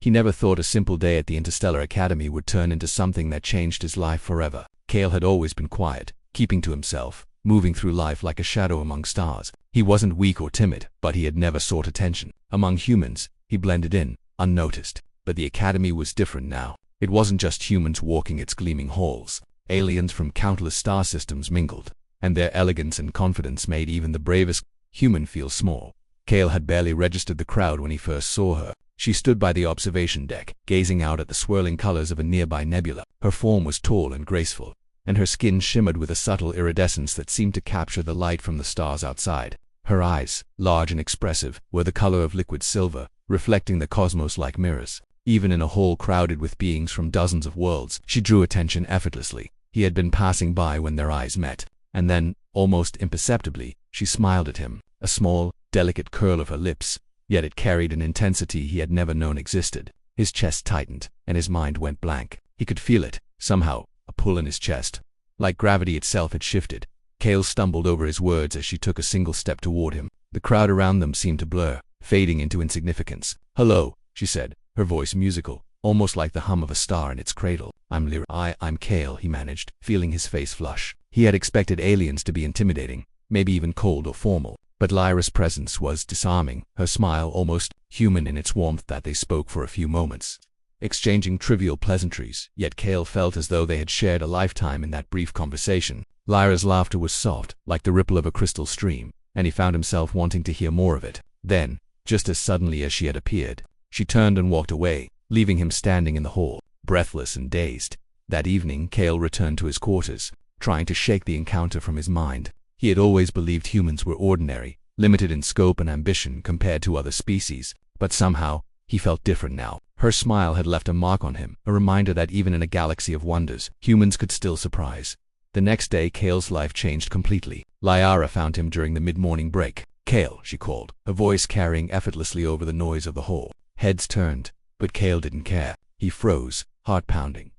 He never thought a simple day at the Interstellar Academy would turn into something that changed his life forever. Cale had always been quiet, keeping to himself, moving through life like a shadow among stars. He wasn't weak or timid, but he had never sought attention. Among humans, he blended in, unnoticed. But the Academy was different now. It wasn't just humans walking its gleaming halls. Aliens from countless star systems mingled, and their elegance and confidence made even the bravest human feel small. Cale had barely registered the crowd when he first saw her. She stood by the observation deck, gazing out at the swirling colors of a nearby nebula. Her form was tall and graceful, and her skin shimmered with a subtle iridescence that seemed to capture the light from the stars outside. Her eyes, large and expressive, were the color of liquid silver, reflecting the cosmos like mirrors. Even in a hall crowded with beings from dozens of worlds, she drew attention effortlessly. He had been passing by when their eyes met, and then, almost imperceptibly, she smiled at him, a small, delicate curl of her lips, yet it carried an intensity he had never known existed. His chest tightened, and his mind went blank. He could feel it, somehow, a pull in his chest. Like gravity itself had shifted. Cale stumbled over his words as she took a single step toward him. The crowd around them seemed to blur, fading into insignificance. "Hello," she said, her voice musical, almost like the hum of a star in its cradle. I'm Cale," he managed, feeling his face flush. He had expected aliens to be intimidating, maybe even cold or formal. But Lyra's presence was disarming, her smile almost human in its warmth that they spoke for a few moments, exchanging trivial pleasantries, yet Cale felt as though they had shared a lifetime in that brief conversation. Lyra's laughter was soft, like the ripple of a crystal stream, and he found himself wanting to hear more of it. Then, just as suddenly as she had appeared, she turned and walked away, leaving him standing in the hall, breathless and dazed. That evening, Cale returned to his quarters, trying to shake the encounter from his mind. He had always believed humans were ordinary, limited in scope and ambition compared to other species, but somehow, he felt different now. Her smile had left a mark on him, a reminder that even in a galaxy of wonders, humans could still surprise. The next day, Cale's life changed completely. Lyra found him during the mid-morning break. "Cale," she called, her voice carrying effortlessly over the noise of the hall. Heads turned, but Cale didn't care. He froze, heart pounding.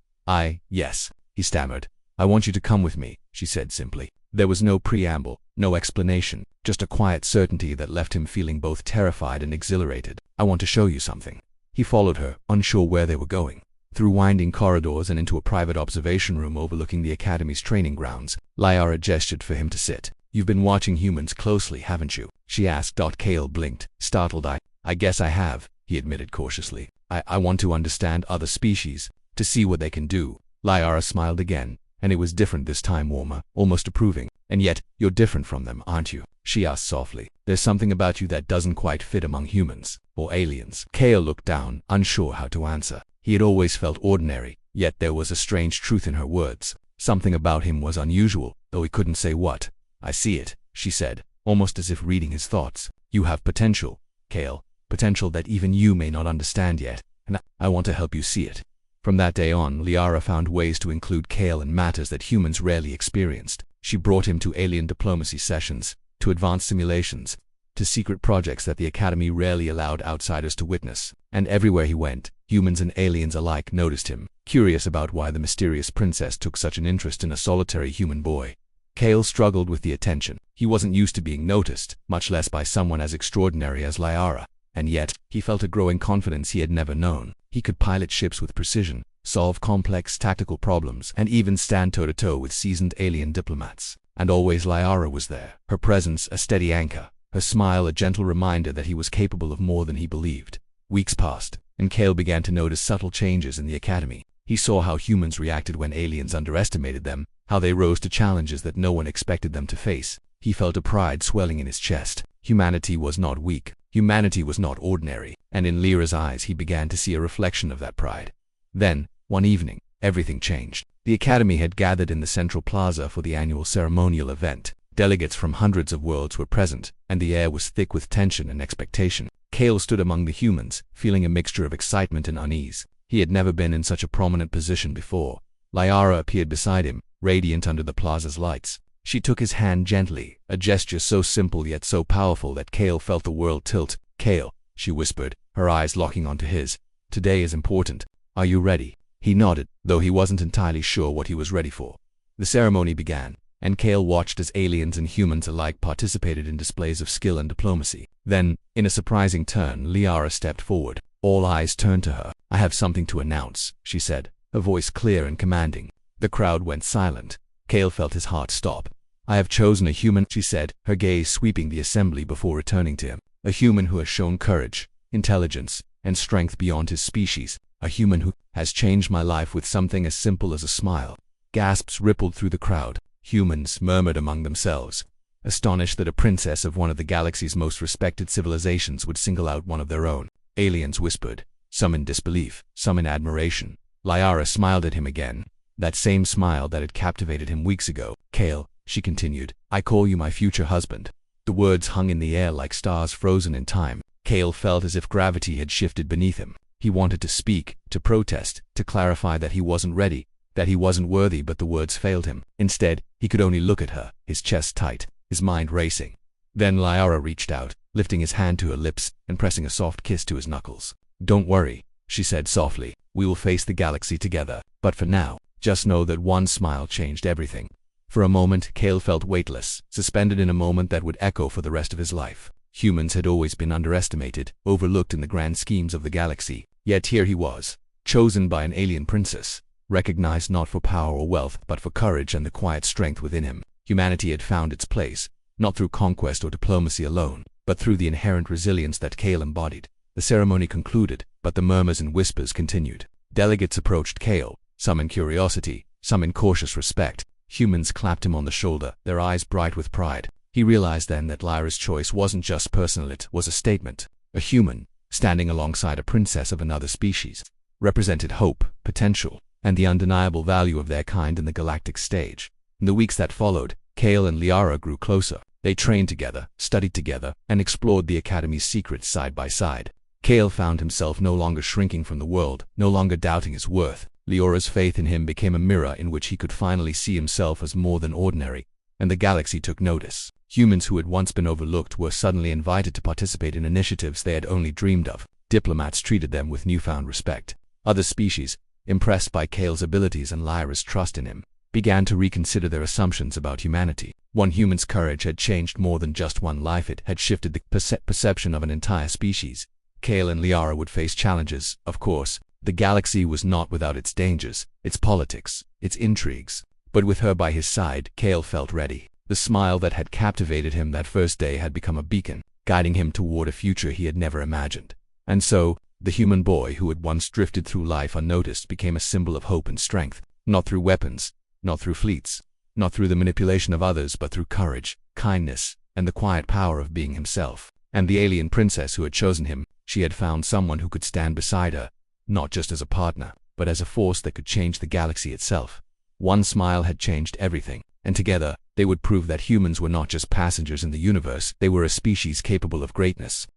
Yes," he stammered. "I want you to come with me," she said simply. There was no preamble, no explanation, just a quiet certainty that left him feeling both terrified and exhilarated. "I want to show you something." He followed her, unsure where they were going. Through winding corridors and into a private observation room overlooking the Academy's training grounds, Lyra gestured for him to sit. "You've been watching humans closely, haven't you?" she asked. Cale blinked, startled. I guess I have," he admitted cautiously. I want to understand other species, to see what they can do." Lyra smiled again, and it was different this time, warmer, almost approving. "And yet, you're different from them, aren't you?" she asked softly. "There's something about you that doesn't quite fit among humans, or aliens." Cale looked down, unsure how to answer. He had always felt ordinary, yet there was a strange truth in her words. Something about him was unusual, though he couldn't say what. "I see it," she said, almost as if reading his thoughts. "You have potential, Cale, potential that even you may not understand yet, and I want to help you see it." From that day on, Lyra found ways to include Cale in matters that humans rarely experienced. She brought him to alien diplomacy sessions, to advanced simulations, to secret projects that the Academy rarely allowed outsiders to witness. And everywhere he went, humans and aliens alike noticed him, curious about why the mysterious princess took such an interest in a solitary human boy. Cale struggled with the attention. He wasn't used to being noticed, much less by someone as extraordinary as Lyra. And yet, he felt a growing confidence he had never known. He could pilot ships with precision, solve complex tactical problems, and even stand toe-to-toe with seasoned alien diplomats. And always Lyra was there, her presence a steady anchor, her smile a gentle reminder that he was capable of more than he believed. Weeks passed, and Cale began to notice subtle changes in the Academy. He saw how humans reacted when aliens underestimated them, how they rose to challenges that no one expected them to face. He felt a pride swelling in his chest. Humanity was not weak. Humanity was not ordinary, and in Lyra's eyes he began to see a reflection of that pride. Then, one evening, everything changed. The Academy had gathered in the central plaza for the annual ceremonial event. Delegates from hundreds of worlds were present, and the air was thick with tension and expectation. Cale stood among the humans, feeling a mixture of excitement and unease. He had never been in such a prominent position before. Lyra appeared beside him, radiant under the plaza's lights. She took his hand gently, a gesture so simple yet so powerful that Cale felt the world tilt. "Cale," she whispered, her eyes locking onto his. "Today is important. Are you ready?" He nodded, though he wasn't entirely sure what he was ready for. The ceremony began, and Cale watched as aliens and humans alike participated in displays of skill and diplomacy. Then, in a surprising turn, Lyra stepped forward. All eyes turned to her. "I have something to announce," she said, her voice clear and commanding. The crowd went silent. Cale felt his heart stop. "I have chosen a human," she said, her gaze sweeping the assembly before returning to him. "A human who has shown courage, intelligence, and strength beyond his species. A human who has changed my life with something as simple as a smile." Gasps rippled through the crowd. Humans murmured among themselves, astonished that a princess of one of the galaxy's most respected civilizations would single out one of their own. Aliens whispered, some in disbelief, some in admiration. Liara smiled at him again, that same smile that had captivated him weeks ago. "Cale," she continued, "I call you my future husband." The words hung in the air like stars frozen in time. Cale felt as if gravity had shifted beneath him. He wanted to speak, to protest, to clarify that he wasn't ready, that he wasn't worthy, but the words failed him. Instead, he could only look at her, his chest tight, his mind racing. Then Liara reached out, lifting his hand to her lips and pressing a soft kiss to his knuckles. "Don't worry," she said softly, "we will face the galaxy together. But for now, just know that one smile changed everything." For a moment, Cale felt weightless, suspended in a moment that would echo for the rest of his life. Humans had always been underestimated, overlooked in the grand schemes of the galaxy. Yet here he was, chosen by an alien princess, recognized not for power or wealth, but for courage and the quiet strength within him. Humanity had found its place, not through conquest or diplomacy alone, but through the inherent resilience that Cale embodied. The ceremony concluded, but the murmurs and whispers continued. Delegates approached Cale, some in curiosity, some in cautious respect. Humans clapped him on the shoulder, their eyes bright with pride. He realized then that Lyra's choice wasn't just personal, it was a statement. A human, standing alongside a princess of another species, represented hope, potential, and the undeniable value of their kind in the galactic stage. In the weeks that followed, Cale and Liara grew closer. They trained together, studied together, and explored the Academy's secrets side by side. Cale found himself no longer shrinking from the world, no longer doubting his worth. Liara's faith in him became a mirror in which he could finally see himself as more than ordinary, and the galaxy took notice. Humans who had once been overlooked were suddenly invited to participate in initiatives they had only dreamed of. Diplomats treated them with newfound respect. Other species, impressed by Cale's abilities and Lyra's trust in him, began to reconsider their assumptions about humanity. One human's courage had changed more than just one life, it had shifted the perception of an entire species. Cale and Liara would face challenges, of course. The galaxy was not without its dangers, its politics, its intrigues. But with her by his side, Cale felt ready. The smile that had captivated him that first day had become a beacon, guiding him toward a future he had never imagined. And so, the human boy who had once drifted through life unnoticed became a symbol of hope and strength, not through weapons, not through fleets, not through the manipulation of others, but through courage, kindness, and the quiet power of being himself. And the alien princess who had chosen him, she had found someone who could stand beside her, not just as a partner, but as a force that could change the galaxy itself. One smile had changed everything, and together, they would prove that humans were not just passengers in the universe, they were a species capable of greatness.